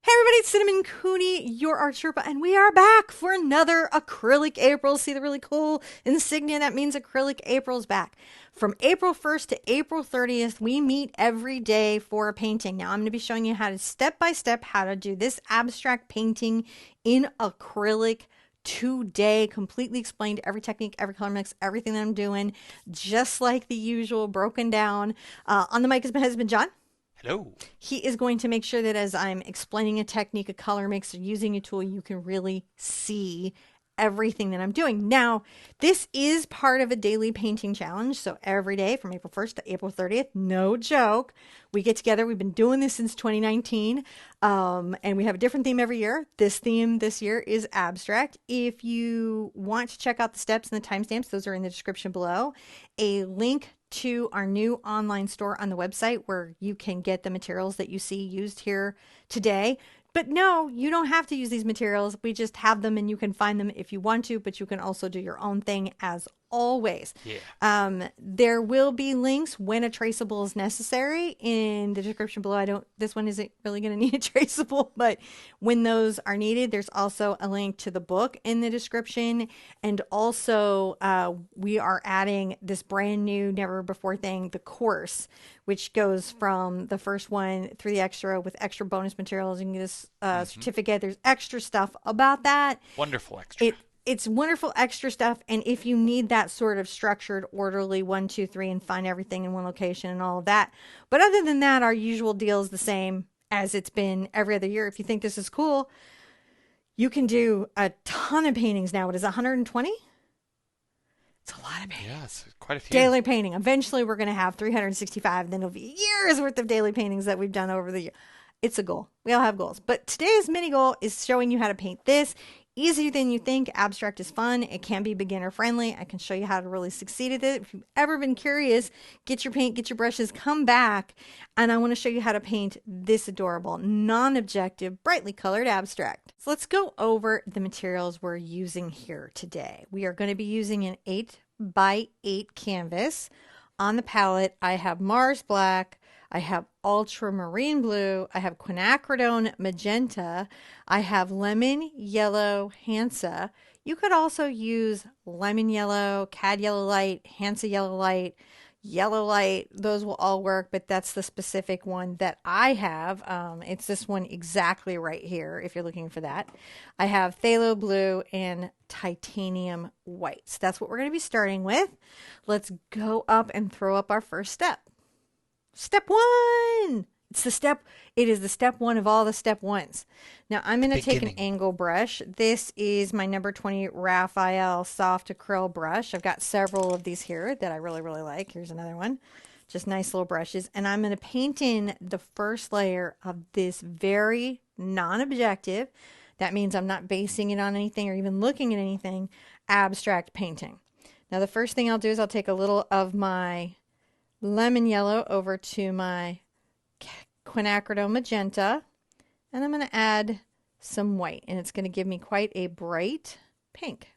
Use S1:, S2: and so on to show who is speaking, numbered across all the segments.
S1: Hey everybody, it's Cinnamon Cooney, your Art Sherpa, and we are back for another Acrylic April. See the really cool insignia? That means Acrylic April's back. From April 1st to April 30th, we meet every day for a painting. Now I'm going to be showing you how to step by step how to do this abstract painting in acrylic today. Completely explained every technique, every color mix, everything that I'm doing, just like the usual, broken down. On the mic is my husband, John.
S2: Hello.
S1: He is going to make sure that as I'm explaining a technique, a color mix, or using a tool, you can really see everything that I'm doing. Now, this is part of a daily painting challenge. So every day from April 1st to April 30th, no joke, we get together. We've been doing this since 2019, and we have a different theme every year. This theme this year is abstract. If you want to check out the steps and the timestamps, those are in the description below. A link to our new online store on the website where you can get the materials that you see used here today. But no, you don't have to use these materials. We just have them and you can find them if you want to, but you can also do your own thing as always.
S2: Yeah.
S1: There will be links when a traceable is necessary in the description below. This one isn't really going to need a traceable, but when those are needed, there's also a link to the book in the description. And also, we are adding this brand new, never before thing, the course, which goes from the first one through the extra with extra bonus materials. You can get a
S2: hmm
S1: certificate. There's extra stuff about that.
S2: Wonderful extra.
S1: It's wonderful extra stuff. And if you need that sort of structured, orderly 1, 2, 3, and find everything in one location and all of that. But other than that, our usual deal is the same as it's been every other year. If you think this is cool, you can do a ton of paintings now. What is it, 120? It's a lot of paintings.
S2: Yes, quite a few.
S1: Daily painting. Eventually, we're going to have 365. Then it'll be years worth of daily paintings that we've done over the year. It's a goal. We all have goals. But today's mini goal is showing you how to paint this. Easier than you think. Abstract is fun. It can be beginner friendly. I can show you how to really succeed at it. If you've ever been curious, get your paint, get your brushes, come back. And I want to show you how to paint this adorable, non-objective, brightly colored abstract. So let's go over the materials we're using here today. We are going to be using an 8x8 canvas. On the palette, I have Mars Black, I have ultramarine blue, I have quinacridone magenta, I have lemon yellow Hansa. You could also use lemon yellow, cad yellow light, Hansa yellow light. Those will all work, but that's the specific one that I have. It's this one exactly right here if you're looking for that. I have phthalo blue and titanium white. So that's what we're going to be starting with. Let's go up and throw up our first step. Step one. It is the step one of all the step ones. Now I'm going to take an
S2: Beginning.
S1: angle brush. This is my number 20 Raphael soft acrylic brush. I've got several of these here that I really, really like. Here's another one. Just nice little brushes. And I'm going to paint in the first layer of this very non-objective. That means I'm not basing it on anything or even looking at anything. Abstract painting. Now the first thing I'll do is I'll take a little of my lemon yellow over to my quinacridone magenta, and I'm going to add some white, and it's going to give me quite a bright pink.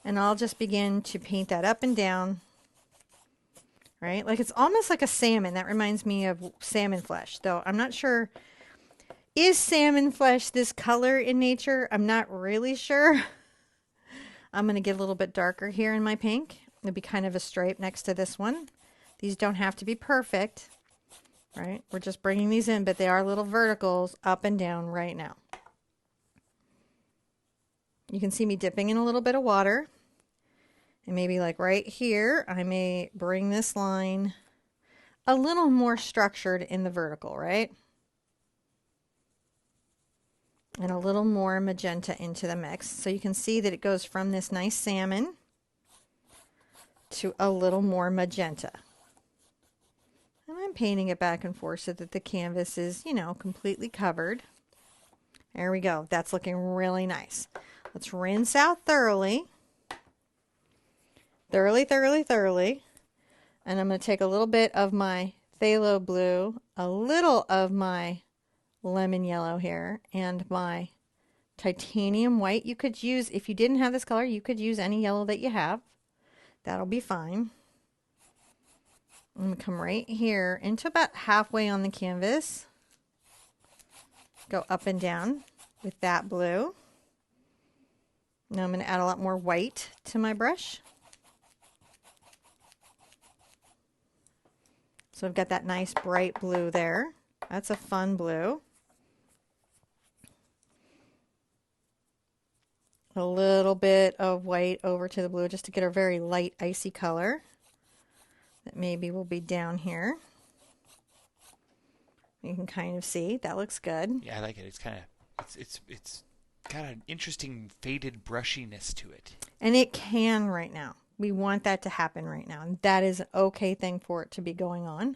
S1: And I'll just begin to paint that up and down, right? Like it's almost like a salmon. That reminds me of salmon flesh, though I'm not sure. Is salmon flesh this color in nature? I'm not really sure. I'm going to get a little bit darker here in my pink. It'll be kind of a stripe next to this one. These don't have to be perfect, right? We're just bringing these in, but they are little verticals up and down right now. You can see me dipping in a little bit of water. And maybe like right here, I may bring this line a little more structured in the vertical, right? And a little more magenta into the mix. So you can see that it goes from this nice salmon to a little more magenta. And I'm painting it back and forth so that the canvas is, completely covered. There we go. That's looking really nice. Let's rinse out thoroughly. Thoroughly. And I'm going to take a little bit of my phthalo blue, a little of my lemon yellow here, and my titanium white. You could use, if you didn't have this color, you could use any yellow that you have. That'll be fine. I'm going to come right here into about halfway on the canvas. go up and down with that blue. Now I'm going to add a lot more white to my brush. So I've got that nice bright blue there. That's a fun blue. A little bit of white over to the blue just to get a very light icy color that maybe will be down here. You can kind of see that looks good.
S2: Yeah, I like it. It's kind of it's got an interesting faded brushiness to it.
S1: And it can right now. We want that to happen right now. And that is an okay thing for it to be going on.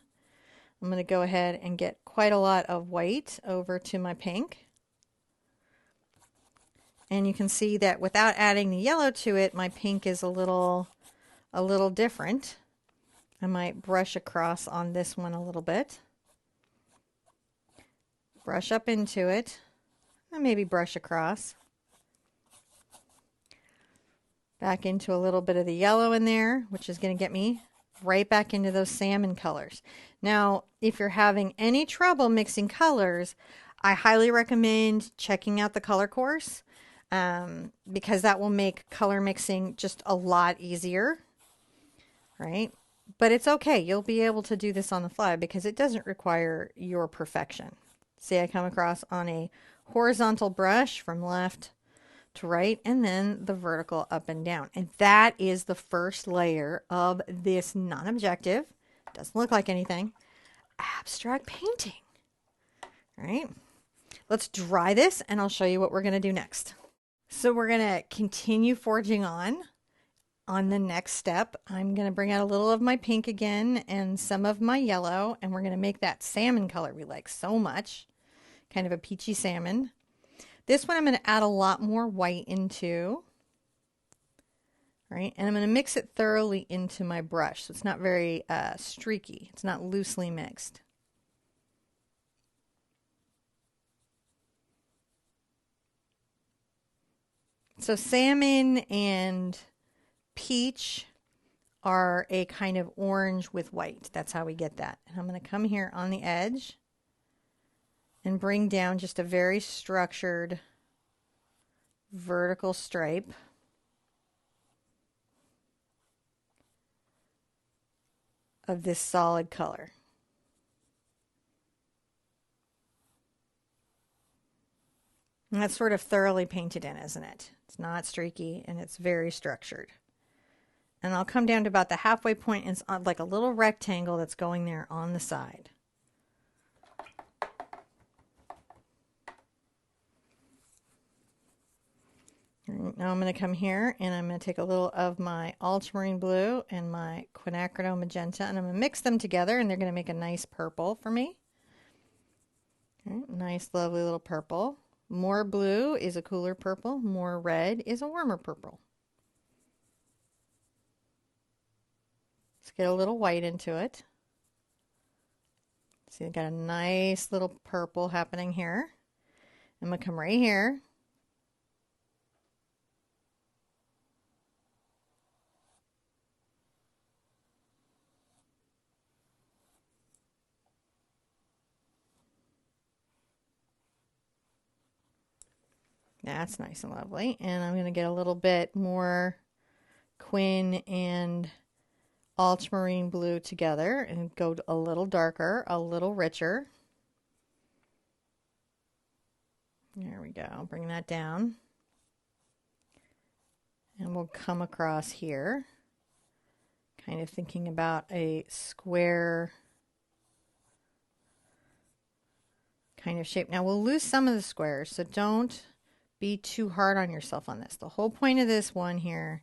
S1: I'm going to go ahead and get quite a lot of white over to my pink. And you can see that without adding the yellow to it, my pink is a little different. I might brush across on this one a little bit. Brush up into it, and maybe brush across. Back into a little bit of the yellow in there, which is going to get me right back into those salmon colors. Now, if you're having any trouble mixing colors, I highly recommend checking out the color course. Because that will make color mixing just a lot easier, right? But it's okay. You'll be able to do this on the fly because it doesn't require your perfection. See, I come across on a horizontal brush from left to right and then the vertical up and down. And that is the first layer of this non-objective, doesn't look like anything, abstract painting, right? Let's dry this and I'll show you what we're going to do next. So we're going to continue forging on the next step. I'm going to bring out a little of my pink again and some of my yellow, and we're going to make that salmon color we like so much, kind of a peachy salmon. This one I'm going to add a lot more white into, right? And I'm going to mix it thoroughly into my brush so it's not very streaky. It's not loosely mixed. So salmon and peach are a kind of orange with white. That's how we get that. And I'm going to come here on the edge and bring down just a very structured vertical stripe. Of this solid color. And that's sort of thoroughly painted in, isn't it? It's not streaky and it's very structured. And I'll come down to about the halfway point and it's like a little rectangle that's going there on the side. Now I'm going to come here and I'm going to take a little of my ultramarine blue and my quinacridone magenta and I'm going to mix them together and they're going to make a nice purple for me. Nice lovely little purple. More blue is a cooler purple. More red is a warmer purple. Let's get a little white into it. See, I got a nice little purple happening here. I'm going to come right here. That's nice and lovely. And I'm going to get a little bit more quin and ultramarine blue together and go a little darker, a little richer. There we go. Bring that down. And we'll come across here, kind of thinking about a square kind of shape. Now we'll lose some of the squares, so don't be too hard on yourself on this. The whole point of this one here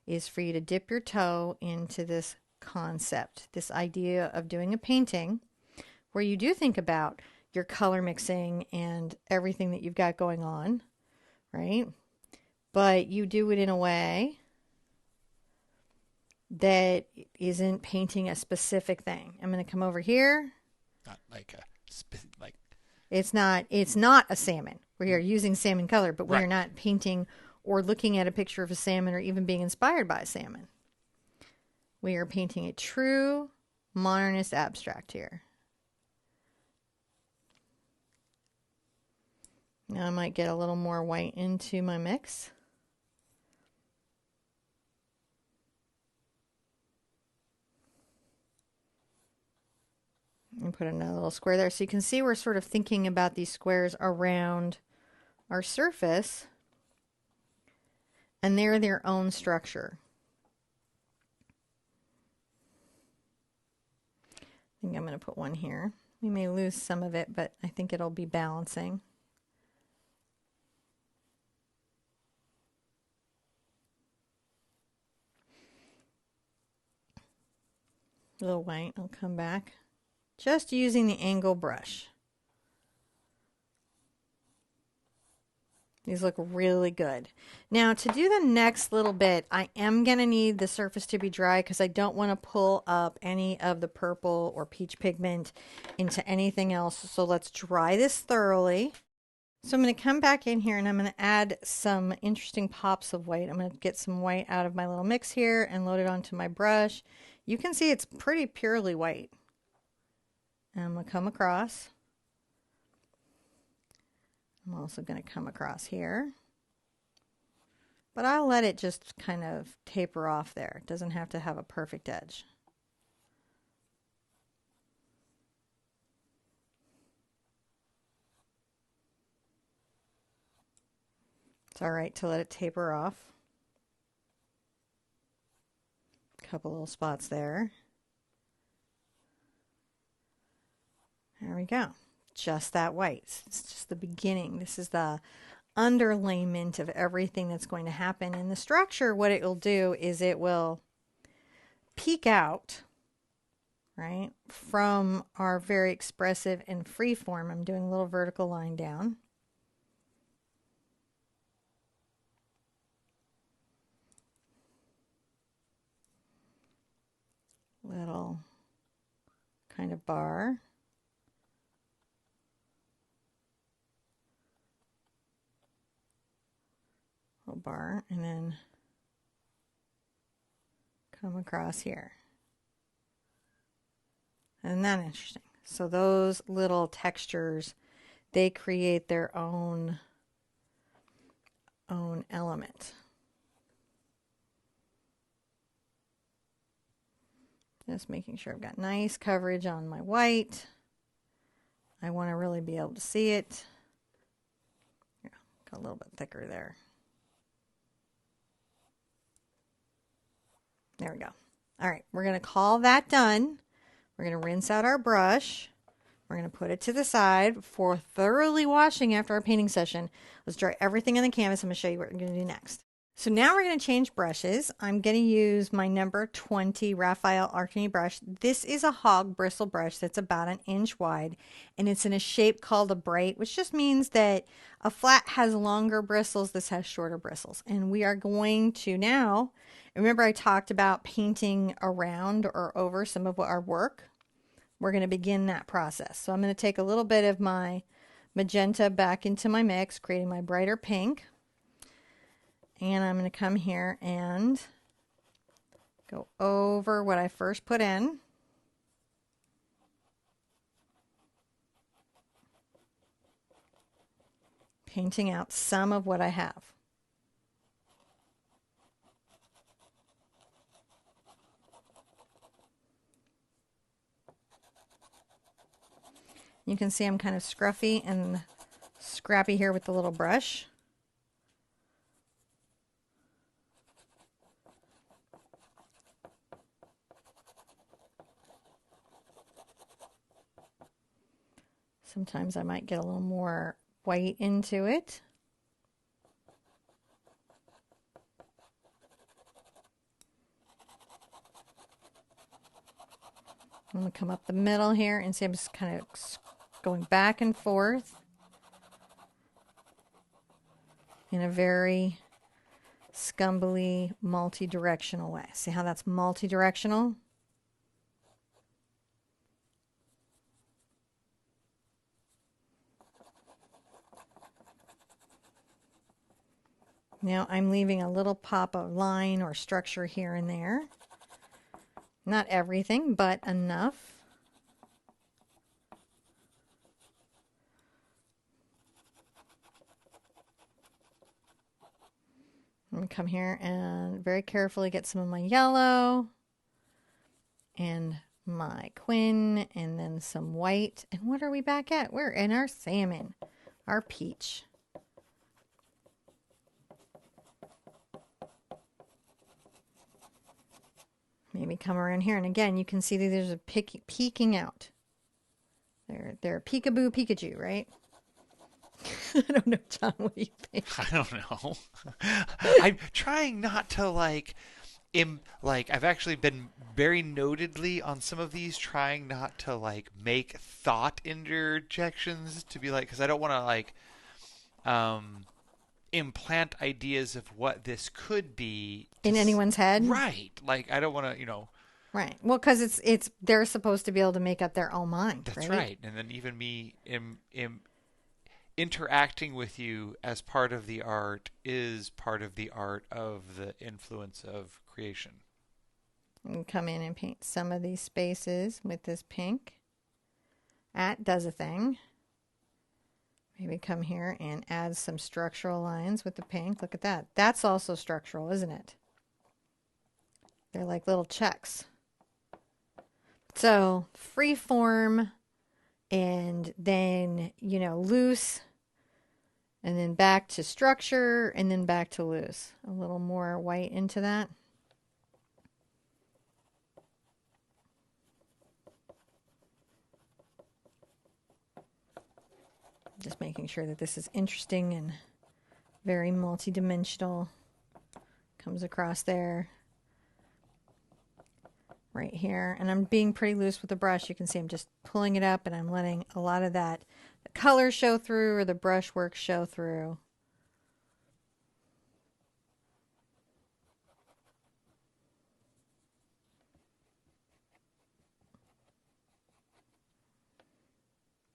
S1: is for you to dip your toe into this concept, this idea of doing a painting where you do think about your color mixing and everything that you've got going on, right? But you do it in a way that isn't painting a specific thing. I'm going to come over here.
S2: Not like a like.
S1: It's not a salmon. We are using salmon color, but we are not painting or looking at a picture of a salmon or even being inspired by a salmon. We are painting a true modernist abstract here. Now I might get a little more white into my mix. And put another little square there. So you can see we're sort of thinking about these squares around our surface, and they're their own structure. I think I'm going to put one here. We may lose some of it, but I think it'll be balancing. A little white, I'll come back. Just using the angle brush. These look really good. Now to do the next little bit, I am going to need the surface to be dry because I don't want to pull up any of the purple or peach pigment into anything else. So let's dry this thoroughly. So I'm going to come back in here and I'm going to add some interesting pops of white. I'm going to get some white out of my little mix here and load it onto my brush. You can see it's pretty purely white. And I'm going to come across. I'm also going to come across here. But I'll let it just kind of taper off there. It doesn't have to have a perfect edge. It's all right to let it taper off. A couple little spots there. There we go. Just that white. It's just the beginning. This is the underlayment of everything that's going to happen. In the structure, what it will do is it will peek out, right, from our very expressive and free form. I'm doing a little vertical line down. Little kind of bar. Little bar, and then come across here. Isn't that interesting? So those little textures, they create their own element. Just making sure I've got nice coverage on my white. I want to really be able to see it. Yeah, got a little bit thicker there. There we go. All right, we're going to call that done. We're going to rinse out our brush. We're going to put it to the side for thoroughly washing after our painting session. Let's dry everything on the canvas. I'm going to show you what we're going to do next. So now we're going to change brushes. I'm going to use my number 20 Raphael Arcany brush. This is a hog bristle brush that's about 1 inch wide, and it's in a shape called a bright, which just means that a flat has longer bristles. This has shorter bristles. And we are going to now, remember I talked about painting around or over some of our work. We're going to begin that process. So I'm going to take a little bit of my magenta back into my mix, creating my brighter pink. And I'm going to come here and go over what I first put in. Painting out some of what I have. You can see I'm kind of scruffy and scrappy here with the little brush. Sometimes I might get a little more white into it. I'm going to come up the middle here and see I'm just kind of going back and forth in a very scumbly, multi-directional way. See how that's multi-directional? Now I'm leaving a little pop of line or structure here and there. Not everything, but enough. I'm going to come here and very carefully get some of my yellow and my quin and then some white. And what are we back at? We're in our salmon, our peach. Maybe come around here. And again, you can see that there's a peeking out. They're peekaboo Pikachu, right? I don't know, John, what do you think?
S2: I don't know. I'm trying not to I've actually been very notedly on some of these trying not to make thought interjections to be because I don't want to implant ideas of what this could be
S1: In anyone's head?
S2: right. I don't want to,
S1: Right. Well, because it's they're supposed to be able to make up their own mind,
S2: that's
S1: right?
S2: right. And then even me interacting with you as part of the art is part of the art of the influence of creation.
S1: And come in and paint some of these spaces with this pink. That does a thing. Maybe come here and add some structural lines with the pink. Look at that. That's also structural, isn't it? They're like little checks. So free form and then, loose and then back to structure and then back to loose. A little more white into that. Just making sure that this is interesting and very multi-dimensional. Comes across there. Right here. And I'm being pretty loose with the brush. You can see I'm just pulling it up and I'm letting a lot of that the color show through or the brushwork show through.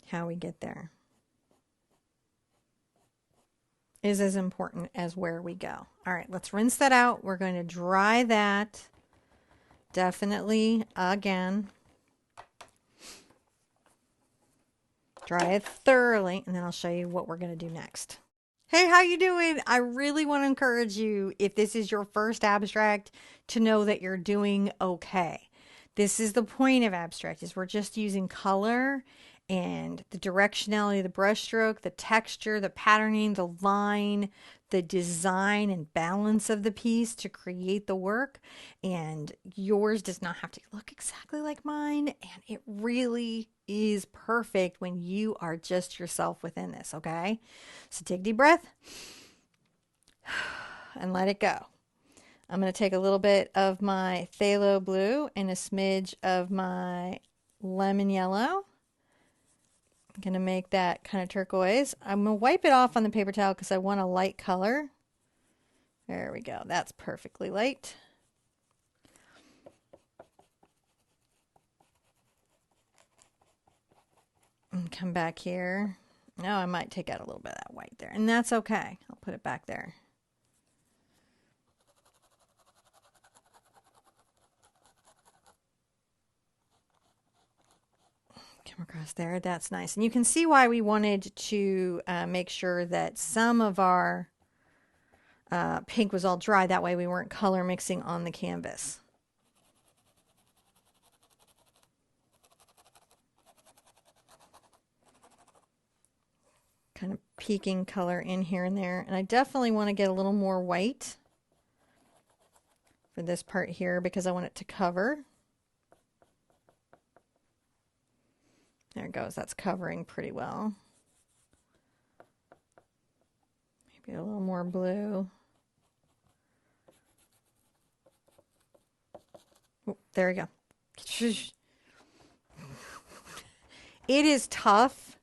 S1: How we get there is as important as where we go. All right, let's rinse that out. We're going to dry that definitely again. Dry it thoroughly, and then I'll show you what we're going to do next. Hey, how you doing? I really want to encourage you, if this is your first abstract, to know that you're doing okay. This is the point of abstract, is we're just using color and the directionality of the brushstroke, the texture, the patterning, the line, the design and balance of the piece to create the work. And yours does not have to look exactly like mine. And it really is perfect when you are just yourself within this, okay? So take a deep breath and let it go. I'm going to take a little bit of my phthalo blue and a smidge of my lemon yellow. I'm going to make that kind of turquoise. I'm going to wipe it off on the paper towel because I want a light color. There we go. That's perfectly light. And come back here. Now I might take out a little bit of that white there, and that's okay. I'll put it back there. Come across there. That's nice. And you can see why we wanted to make sure that some of our pink was all dry. That way we weren't color mixing on the canvas. Kind of peeking color in here and there. And I definitely want to get a little more white for this part here because I want it to cover. There it goes. That's covering pretty well. Maybe a little more blue. Oh, there we go. It is tough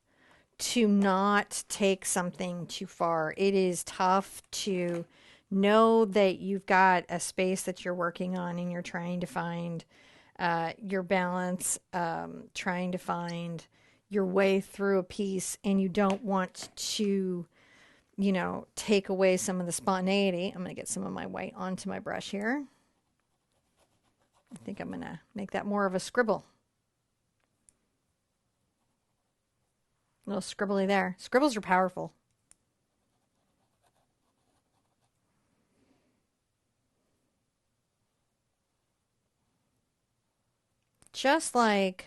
S1: to not take something too far. It is tough to know that you've got a space that you're working on and you're trying to find your balance, trying to find your way through a piece, and you don't want to, take away some of the spontaneity. I'm going to get some of my white onto my brush here. I think I'm going to make that more of a scribble. A little scribbly there. Scribbles are powerful. just like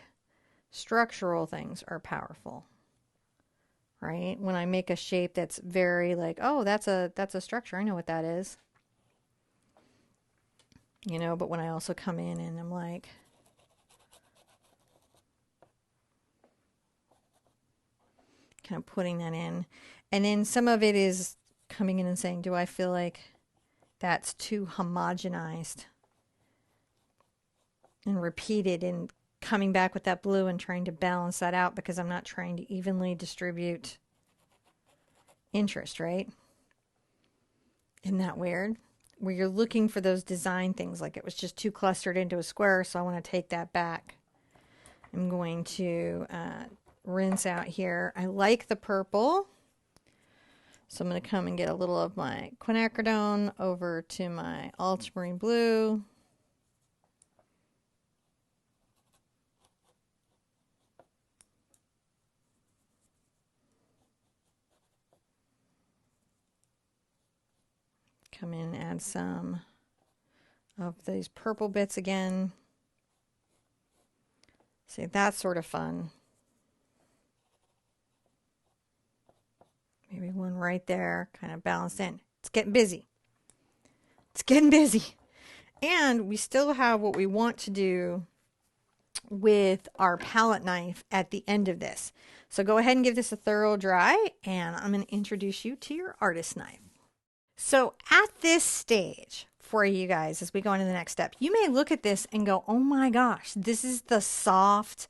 S1: structural things are powerful, right? When I make a shape that's very like, oh, that's a structure. I know what that is. You know, but when I also come in and I'm like, kind of putting that in. And then some of it is coming in and saying, do I feel like that's too homogenized and repeated, and coming back with that blue and trying to balance that out because I'm not trying to evenly distribute interest, right? Isn't that weird? Where you're looking for those design things, like it was just too clustered into a square, so I want to take that back. I'm going to rinse out here. I like the purple, so I'm going to come and get a little of my quinacridone over to my ultramarine blue. Come in and add some of these purple bits again. See, that's sort of fun. Maybe one right there, kind of balanced in. It's getting busy. It's getting busy. And we still have what we want to do with our palette knife at the end of this. So go ahead and give this a thorough dry, and I'm going to introduce you to your artist knife. So at this stage, for you guys, as we go into the next step, you may look at this and go, oh my gosh, this is the soft,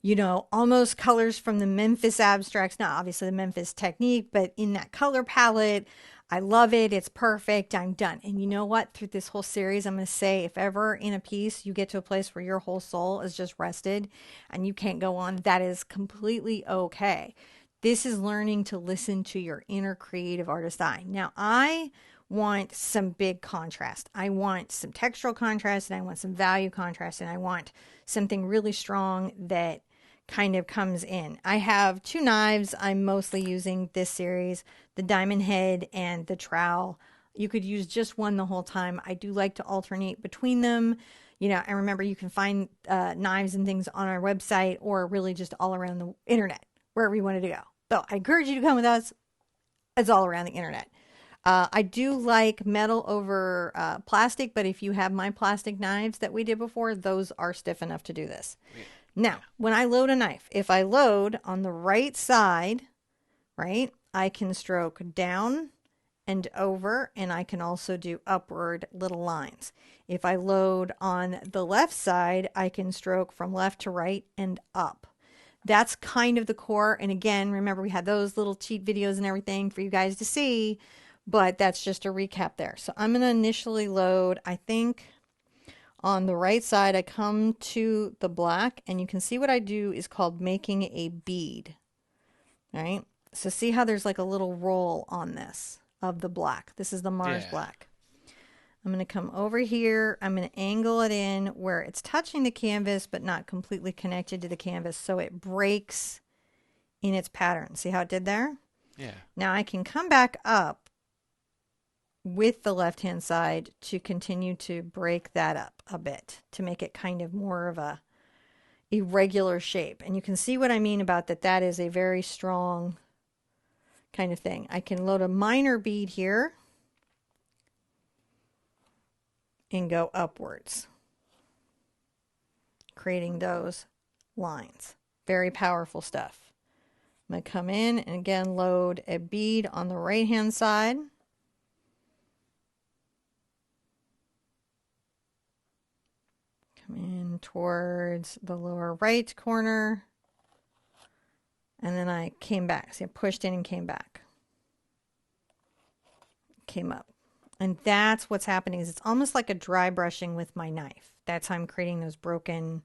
S1: you know, almost colors from the Memphis abstracts. Not obviously the Memphis technique, but in that color palette. I love it. It's perfect. I'm done. And you know what? Through this whole series, I'm going to say, if ever in a piece you get to a place where your whole soul is just rested and you can't go on, that is completely okay. This is learning to listen to your inner creative artist eye. Now, I want some big contrast. I want some textural contrast, and I want some value contrast, and I want something really strong that kind of comes in. I have two knives I'm mostly using this series, the diamond head and the trowel. You could use just one the whole time. I do like to alternate between them. You know, and remember, you can find knives and things on our website or really just all around the internet, wherever you wanted to go. So I encourage you to come with us. It's all around the internet. I do like metal over plastic, but if you have my plastic knives that we did before, those are stiff enough to do this. Now, when I load a knife, if I load on the right side, right, I can stroke down and over, and I can also do upward little lines. If I load on the left side, I can stroke from left to right and up. That's kind of the core. And again, remember, we had those little cheat videos and everything for you guys to see, but that's just a recap there. So I'm going to initially load, I think, on the right side, I come to the black, and you can see what I do is called making a bead. All right. So see how there's like a little roll on this of the black. This is the Mars black. I'm going to come over here. I'm going to angle it in where it's touching the canvas, but not completely connected to the canvas. So it breaks in its pattern. See how it did there?
S2: Yeah.
S1: Now I can come back up with the left-hand side to continue to break that up a bit to make it kind of more of a irregular shape. And you can see what I mean about that. That is a very strong kind of thing. I can load a minor bead here and go upwards, creating those lines. Very powerful stuff. I'm going to come in and again load a bead on the right-hand side. Come in towards the lower right corner. And then I came back. See, I pushed in and came back. Came up. And that's what's happening, is it's almost like a dry brushing with my knife. That's how I'm creating those broken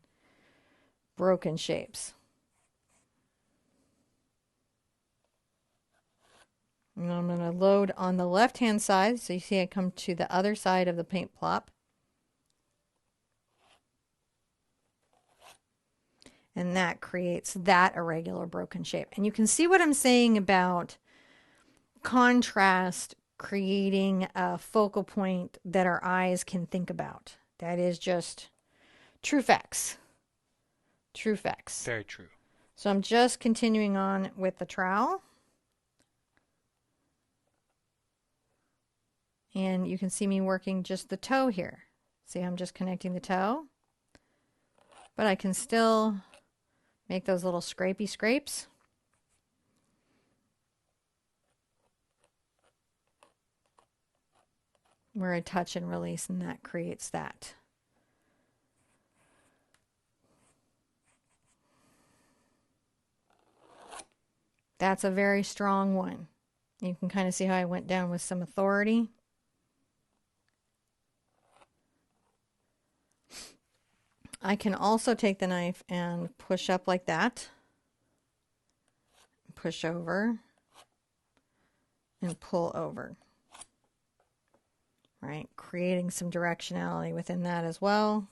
S1: shapes. And I'm going to load on the left-hand side. So you see I come to the other side of the paint plop. And that creates that irregular broken shape. And you can see what I'm saying about contrast creating a focal point that our eyes can think about. That is just true facts. True facts.
S2: Very true.
S1: So I'm just continuing on with the trowel. And you can see me working just the toe here. See, I'm just connecting the toe. But I can still make those little scrapey scrapes. Where I touch and release, and that creates that. That's a very strong one. You can kind of see how I went down with some authority. I can also take the knife and push up like that. Push over. And pull over. Right, creating some directionality within that as well.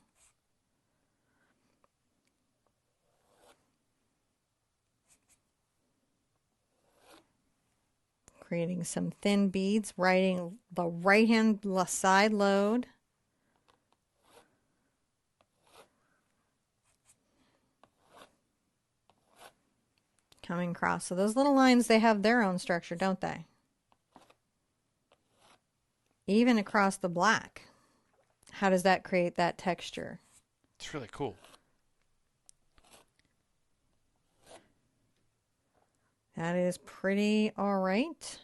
S1: Creating some thin beads, writing the right hand side load. Coming across. So those little lines, they have their own structure, don't they? Even across the black. How does that create that texture?
S2: It's really cool.
S1: That is pretty all right.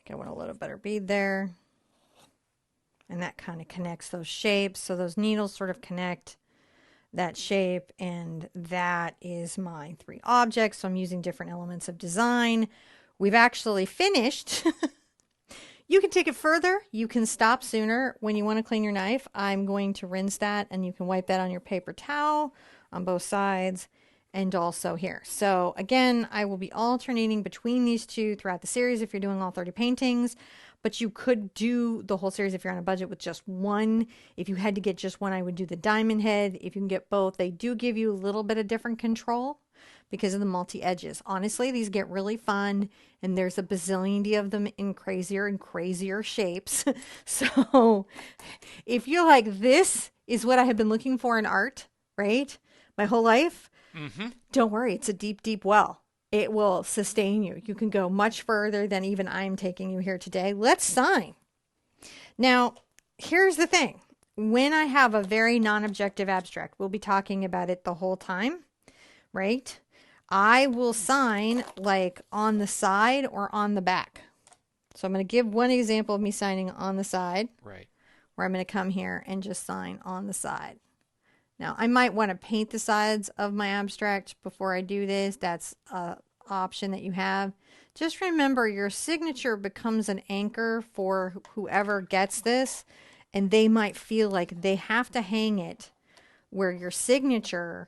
S1: I want a little better bead there. And that kind of connects those shapes. So those needles sort of connect that shape. And that is my 3 objects. So I'm using different elements of design. We've actually finished. You can take it further. You can stop sooner when you want to clean your knife. I'm going to rinse that, and you can wipe that on your paper towel on both sides and also here. So again, I will be alternating between these two throughout the series if you're doing all 30 paintings, but you could do the whole series if you're on a budget with just one. If you had to get just one, I would do the diamond head. If you can get both, they do give you a little bit of different control because of the multi-edges. Honestly, these get really fun, and there's a bazillion of them in crazier and crazier shapes. So if you're like, this is what I have been looking for in art, right? My whole life, don't worry, it's a deep, deep well. It will sustain you. You can go much further than even I'm taking you here today. Let's sign. Now, here's the thing. When I have a very non-objective abstract, we'll be talking about it the whole time, right? I will sign like on the side or on the back. So I'm going to give one example of me signing on the side.
S2: Right.
S1: Where I'm going to come here and just sign on the side. Now, I might want to paint the sides of my abstract before I do this. That's an option that you have. Just remember, your signature becomes an anchor for whoever gets this, and they might feel like they have to hang it where your signature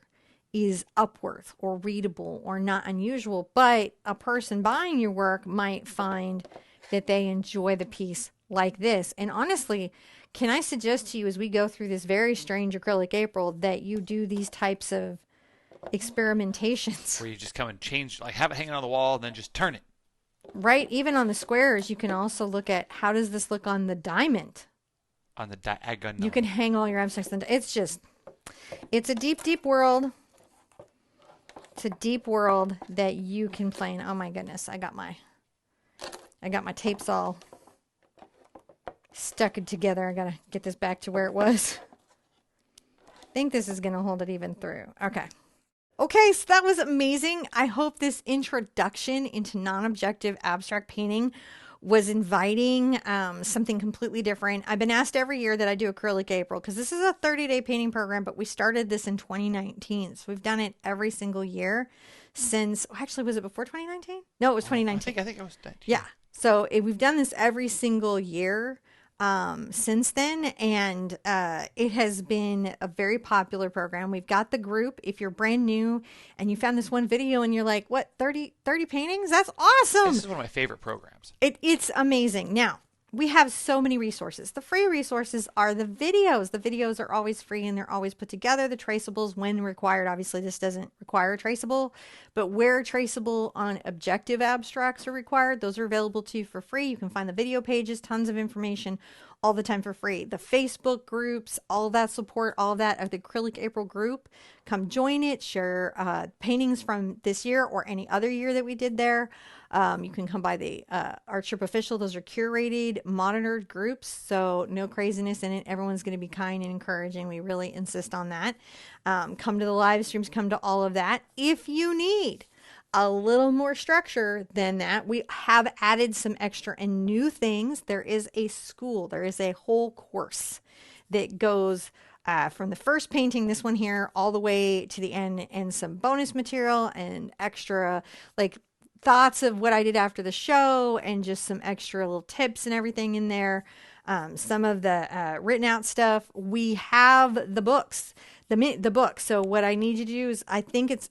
S1: is upwards or readable or not unusual, but a person buying your work might find that they enjoy the piece like this. And honestly, can I suggest to you as we go through this very strange Acrylic April that you do these types of experimentations?
S2: Where you just come and change, like have it hanging on the wall and then just turn it.
S1: Right? Even on the squares, you can also look at how does this look on the diamond?
S2: On the diagonal.
S1: You can hang all your abstracts. It's a deep, deep world. It's a deep world that you can play in. Oh my goodness, I got my tapes all stuck it together. I gotta get this back to where it was. I think this is gonna hold it even through. Okay, so that was amazing. I hope this introduction into non-objective abstract painting was inviting, something completely different. I've been asked every year that I do Acrylic April because this is a 30-day painting program, but we started this in 2019. So we've done it every single year since, actually, was it before 2019? No, it was 2019.
S2: I think it was 19.
S1: Yeah. So we've done this every single year since then, and it has been a very popular program. We've got the group. If you're brand new and you found this one video and you're like, what, 30 paintings? That's awesome.
S2: This is one of my favorite programs.
S1: It's amazing. Now, we have so many resources. The free resources are the videos. The videos are always free and they're always put together. The traceables, when required, obviously this doesn't require a traceable, but where traceable on objective abstracts are required, those are available to you for free. You can find the video pages, tons of information all the time for free. The Facebook groups, all of that support, all of that at the Acrylic April group. Come join it, share paintings from this year or any other year that we did there. You can come by the Art Sherpa official. Those are curated, monitored groups, so no craziness in it. Everyone's going to be kind and encouraging. We really insist on that. Come to the live streams, come to all of that. If you need a little more structure than that, we have added some extra and new things. There is a school, there is a whole course that goes from the first painting, this one here, all the way to the end, and some bonus material and extra, like, thoughts of what I did after the show and just some extra little tips and everything in there. Some of the written out stuff. We have the books, the book. So what I need you to do is, I think it's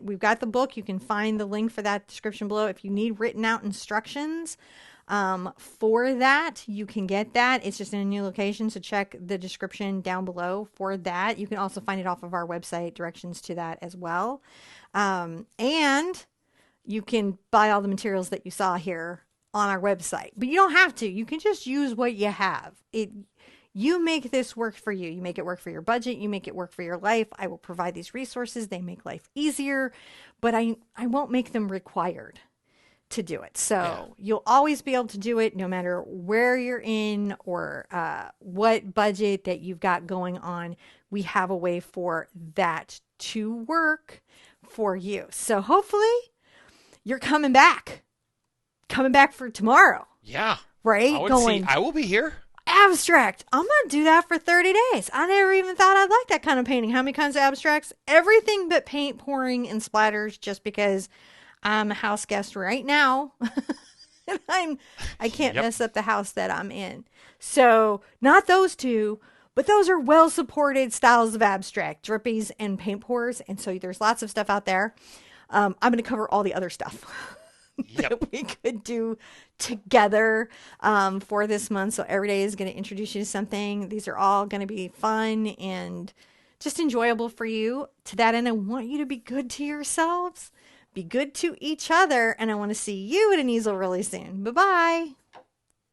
S1: we've got the book. You can find the link for that description below. If you need written out instructions for that, you can get that. It's just in a new location, so check the description down below for that. You can also find it off of our website, directions to that as well. And you can buy all the materials that you saw here on our website, but you don't have to. You can just use what you have. You make this work for you. You make it work for your budget. You make it work for your life. I will provide these resources. They make life easier, but I won't make them required to do it. So you'll always be able to do it no matter where you're in or what budget that you've got going on. We have a way for that to work for you. So hopefully you're coming back for tomorrow.
S2: Yeah.
S1: Right?
S2: I will be here.
S1: Abstract. I'm going to do that for 30 days. I never even thought I'd like that kind of painting. How many kinds of abstracts? Everything but paint, pouring, and splatters, just because I'm a house guest right now. And I can't mess up the house that I'm in. So not those two, but those are well supported styles of abstract, drippies and paint pours. And so there's lots of stuff out there. I'm going to cover all the other stuff that we could do together for this month. So every day is going to introduce you to something. These are all going to be fun and just enjoyable for you. To that end, I want you to be good to yourselves, be good to each other, and I want to see you at an easel really soon. Bye-bye.